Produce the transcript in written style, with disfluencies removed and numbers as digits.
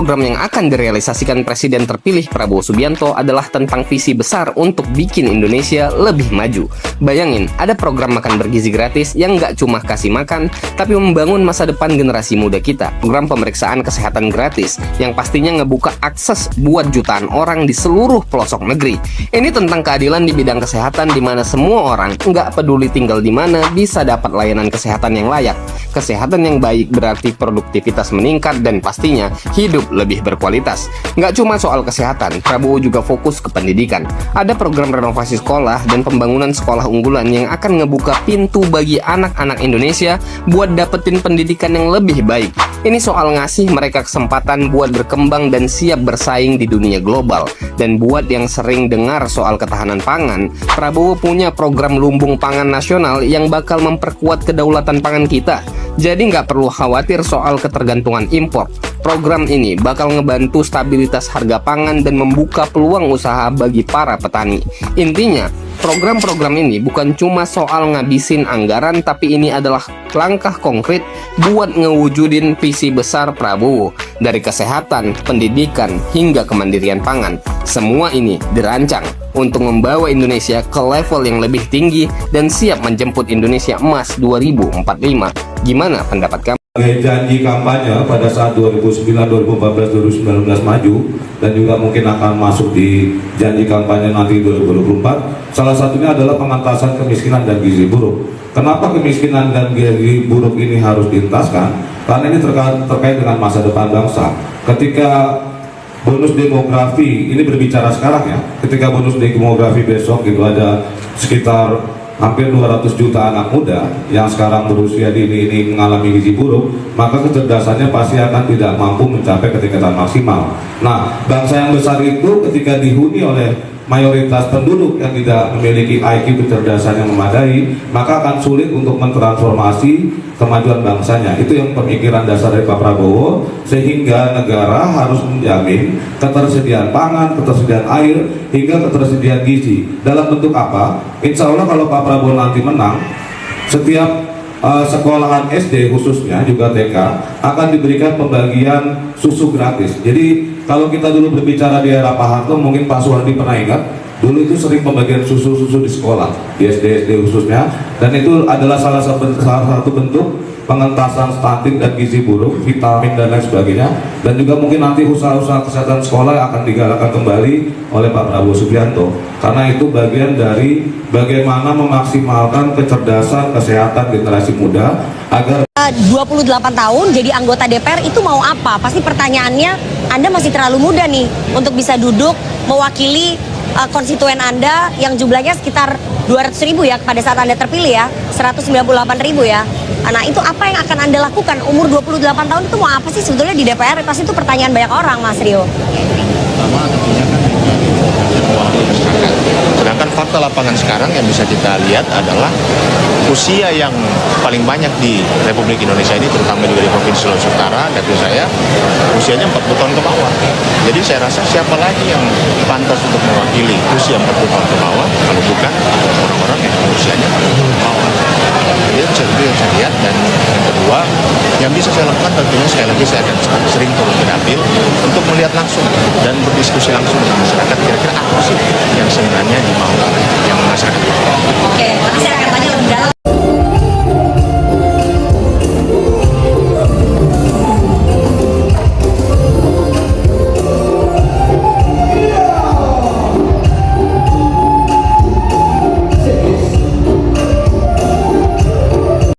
Program yang akan direalisasikan Presiden terpilih Prabowo Subianto adalah tentang visi besar untuk bikin Indonesia lebih maju. Bayangin, ada program makan bergizi gratis yang nggak cuma kasih makan, tapi membangun masa depan generasi muda kita. Program pemeriksaan kesehatan gratis yang pastinya ngebuka akses buat jutaan orang di seluruh pelosok negeri. Ini tentang keadilan di bidang kesehatan di mana semua orang, nggak peduli tinggal di mana, bisa dapat layanan kesehatan yang layak. Kesehatan yang baik berarti produktivitas meningkat dan pastinya hidup lebih berkualitas. Nggak cuma soal kesehatan, Prabowo juga fokus ke pendidikan. Ada program renovasi sekolah dan pembangunan sekolah unggulan yang akan ngebuka pintu bagi anak-anak Indonesia buat dapetin pendidikan yang lebih baik. Ini soal ngasih mereka kesempatan buat berkembang dan siap bersaing di dunia global. Dan buat yang sering dengar soal ketahanan pangan, Prabowo punya program lumbung pangan nasional yang bakal memperkuat kedaulatan pangan kita. Jadi nggak perlu khawatir soal ketergantungan impor. Program ini bakal ngebantu stabilitas harga pangan dan membuka peluang usaha bagi para petani. Intinya, program-program ini bukan cuma soal ngabisin anggaran, tapi ini adalah langkah konkret buat ngewujudin visi besar Prabowo. Dari kesehatan, pendidikan, hingga kemandirian pangan. Semua ini dirancang untuk membawa Indonesia ke level yang lebih tinggi dan siap menjemput Indonesia Emas 2045. Gimana pendapat kamu? Janji kampanye pada saat 2009, 2014, 2019 maju dan juga mungkin akan masuk di janji kampanye nanti 2024, salah satunya adalah pengentasan kemiskinan dan gizi buruk. Kenapa kemiskinan dan gizi buruk ini harus dientaskan? Karena ini terkait dengan masa depan bangsa. Ketika bonus demografi ini berbicara sekarang ya, ketika bonus demografi besok itu ada sekitar hampir 200 juta anak muda yang sekarang berusia dini ini mengalami gizi buruk, maka kecerdasannya pasti akan tidak mampu mencapai ketingkatan maksimal. Nah, bangsa yang besar itu ketika dihuni oleh mayoritas penduduk yang tidak memiliki IQ kecerdasan yang memadai, maka akan sulit untuk mentransformasi kemajuan bangsanya. Itu yang pemikiran dasar dari Pak Prabowo, sehingga negara harus menjamin ketersediaan pangan, ketersediaan air, hingga ketersediaan gizi. Dalam bentuk apa? Insya Allah kalau Pak Prabowo nanti menang, setiap sekolahan SD khususnya juga TK akan diberikan pembagian susu gratis. Jadi kalau kita dulu berbicara di era Pak Harto, mungkin Pak Suhardi pernah ingat, dulu itu sering pembagian susu-susu di sekolah, di SD khususnya, dan itu adalah salah satu bentuk pengentasan stunting dan gizi buruk, vitamin dan lain sebagainya. Dan juga mungkin nanti usaha-usaha kesehatan sekolah akan digalakkan kembali oleh Pak Prabowo Subianto, karena itu bagian dari bagaimana memaksimalkan kecerdasan kesehatan generasi muda agar 28 tahun jadi anggota DPR itu mau apa? Pasti pertanyaannya, Anda masih terlalu muda nih untuk bisa duduk mewakili konstituen Anda yang jumlahnya sekitar 200.000 ya pada saat Anda terpilih ya, 198.000 ya. Nah, itu apa yang akan Anda lakukan? Umur 28 tahun itu mau apa sih sebetulnya di DPR? Pasti itu pertanyaan banyak orang, Mas Rio. Pertama tentunya kan sedangkan fakta lapangan sekarang yang bisa kita lihat adalah usia yang paling banyak di Republik Indonesia ini, terutama juga di Provinsi Sulawesi Utara, dapil saya, usianya 40 tahun ke bawah. Jadi saya rasa siapa lagi yang pantas untuk mewakili usia 40 tahun ke bawah kalau bukan orang-orang yang usianya 40 tahun ke bawah. Jadi itu yang saya lihat. Dan yang kedua, yang bisa saya lakukan tentunya sekali lagi saya akan sering turun ke dapil untuk melihat langsung dan berdiskusi langsung dengan masyarakat, kira-kira apa sih yang sebenarnya dimau yang masyarakat. Oke, nanti saya akan tanya lebih